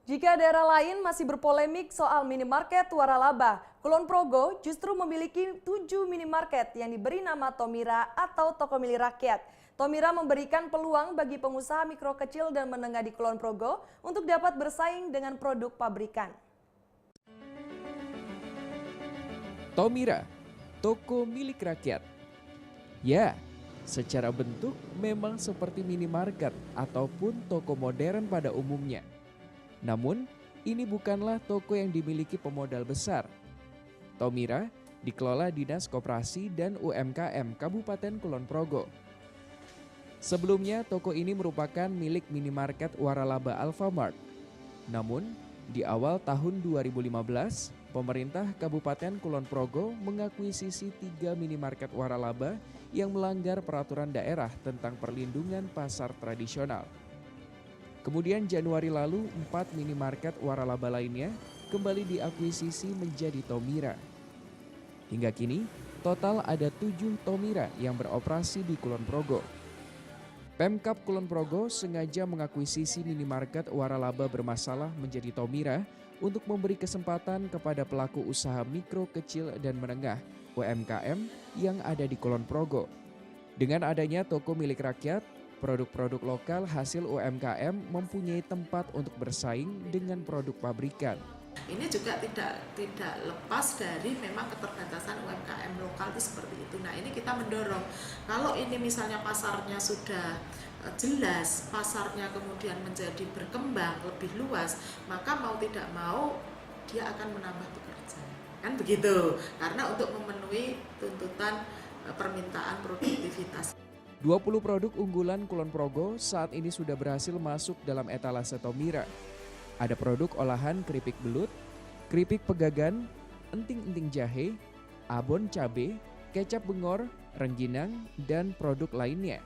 Jika daerah lain masih berpolemik soal minimarket waralaba, Kulon Progo justru memiliki 7 minimarket yang diberi nama Tomira atau Toko Milik Rakyat. Tomira memberikan peluang bagi pengusaha mikro kecil dan menengah di Kulon Progo untuk dapat bersaing dengan produk pabrikan. Tomira, toko milik rakyat. Ya, secara bentuk memang seperti minimarket ataupun toko modern pada umumnya. Namun, ini bukanlah toko yang dimiliki pemodal besar. Tomira dikelola Dinas Koperasi dan UMKM Kabupaten Kulon Progo. Sebelumnya, toko ini merupakan milik minimarket waralaba Alfamart. Namun, di awal tahun 2015, pemerintah Kabupaten Kulon Progo mengakuisisi 3 minimarket waralaba yang melanggar peraturan daerah tentang perlindungan pasar tradisional. Kemudian Januari lalu 4 minimarket waralaba lainnya kembali diakuisisi menjadi Tomira. Hingga kini total ada 7 Tomira yang beroperasi di Kulon Progo. Pemkab Kulon Progo sengaja mengakuisisi minimarket waralaba bermasalah menjadi Tomira untuk memberi kesempatan kepada pelaku usaha mikro, kecil, dan menengah (UMKM) yang ada di Kulon Progo. Dengan adanya toko milik rakyat, produk-produk lokal hasil UMKM mempunyai tempat untuk bersaing dengan produk pabrikan. Ini juga tidak lepas dari memang keterbatasan UMKM lokal itu seperti itu. Nah, ini kita mendorong kalau ini misalnya pasarnya sudah jelas, pasarnya kemudian menjadi berkembang lebih luas, maka mau tidak mau dia akan menambah pekerja. Kan begitu. Karena untuk memenuhi tuntutan permintaan produktivitas. 20 produk unggulan Kulon Progo saat ini sudah berhasil masuk dalam etalase Tomira. Ada produk olahan keripik belut, keripik pegagan, enting-enting jahe, abon cabe, kecap bengor, rengginang, dan produk lainnya.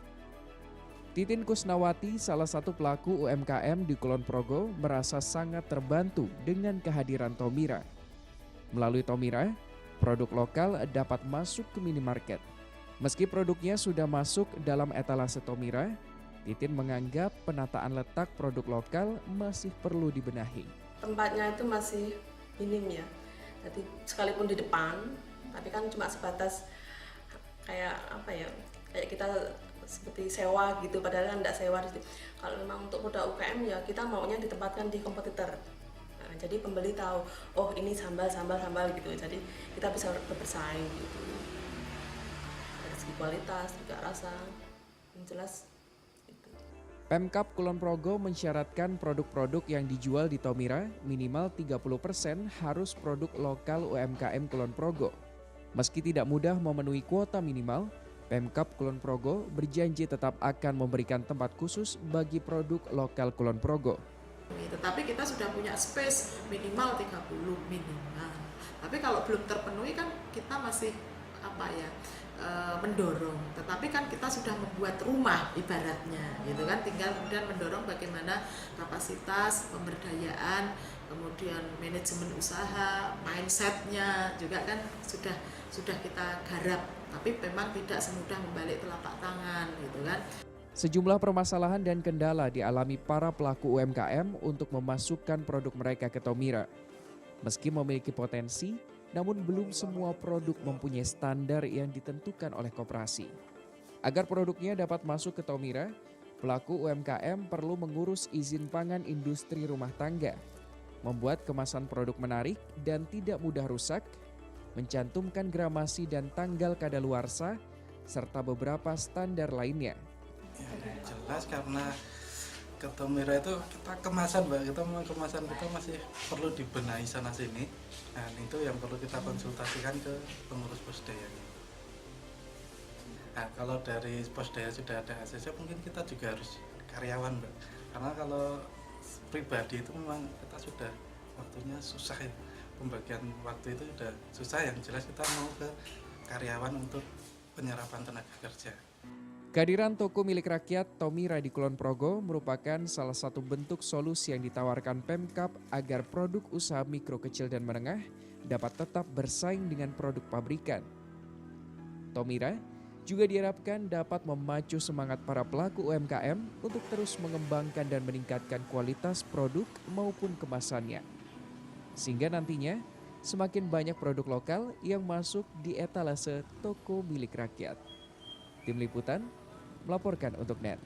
Titin Kusnawati, salah satu pelaku UMKM di Kulon Progo, merasa sangat terbantu dengan kehadiran Tomira. Melalui Tomira, produk lokal dapat masuk ke minimarket. Meski produknya sudah masuk dalam etalase Tomira, Titin menganggap penataan letak produk lokal masih perlu dibenahi. Tempatnya itu masih minim ya, jadi sekalipun di depan, tapi kan cuma sebatas kayak apa ya, kayak kita seperti sewa gitu, padahal kan tidak sewa. Kalau memang untuk produk UKM ya kita maunya ditempatkan di kompetitor. Nah, jadi pembeli tahu, oh ini sambal gitu, jadi kita bisa bersaing gitu. Dari segi kualitas juga rasa, yang jelas. Pemkab Kulon Progo mensyaratkan produk-produk yang dijual di Tomira minimal 30% harus produk lokal UMKM Kulon Progo. Meski tidak mudah memenuhi kuota minimal, Pemkab Kulon Progo berjanji tetap akan memberikan tempat khusus bagi produk lokal Kulon Progo. Tetapi kita sudah punya space minimal 30 minimal. Tapi kalau belum terpenuhi kan kita masih mendorong, tetapi kan kita sudah membuat rumah ibaratnya gitu kan, tinggal kemudian mendorong bagaimana kapasitas pemberdayaan, kemudian manajemen usaha, mindsetnya juga kan sudah kita garap, tapi memang tidak semudah membalik telapak tangan gitu kan. Sejumlah permasalahan dan kendala dialami para pelaku UMKM untuk memasukkan produk mereka ke Tomira. Meski memiliki potensi, namun belum semua produk mempunyai standar yang ditentukan oleh koperasi. Agar produknya dapat masuk ke Tomira, pelaku UMKM perlu mengurus izin pangan industri rumah tangga, membuat kemasan produk menarik dan tidak mudah rusak, mencantumkan gramasi dan tanggal kadaluarsa, serta beberapa standar lainnya. Ya, jelas karena ke Tomira itu kita kemasan kita masih perlu dibenahi sana sini. Nah, itu yang perlu kita konsultasikan ke pengurus posdaya. Nah, kalau dari posdaya sudah ada ACC, mungkin kita juga harus karyawan, Mbak. Karena kalau pribadi itu memang kita sudah waktunya susah ya. Pembagian waktu itu sudah susah, yang jelas kita mau ke karyawan untuk penyerapan tenaga kerja. Kehadiran toko milik rakyat Tomira di Kulon Progo merupakan salah satu bentuk solusi yang ditawarkan Pemkab agar produk usaha mikro, kecil, dan menengah dapat tetap bersaing dengan produk pabrikan. Tomira juga diharapkan dapat memacu semangat para pelaku UMKM untuk terus mengembangkan dan meningkatkan kualitas produk maupun kemasannya. Sehingga nantinya semakin banyak produk lokal yang masuk di etalase toko milik rakyat. Tim Liputan melaporkan untuk NET.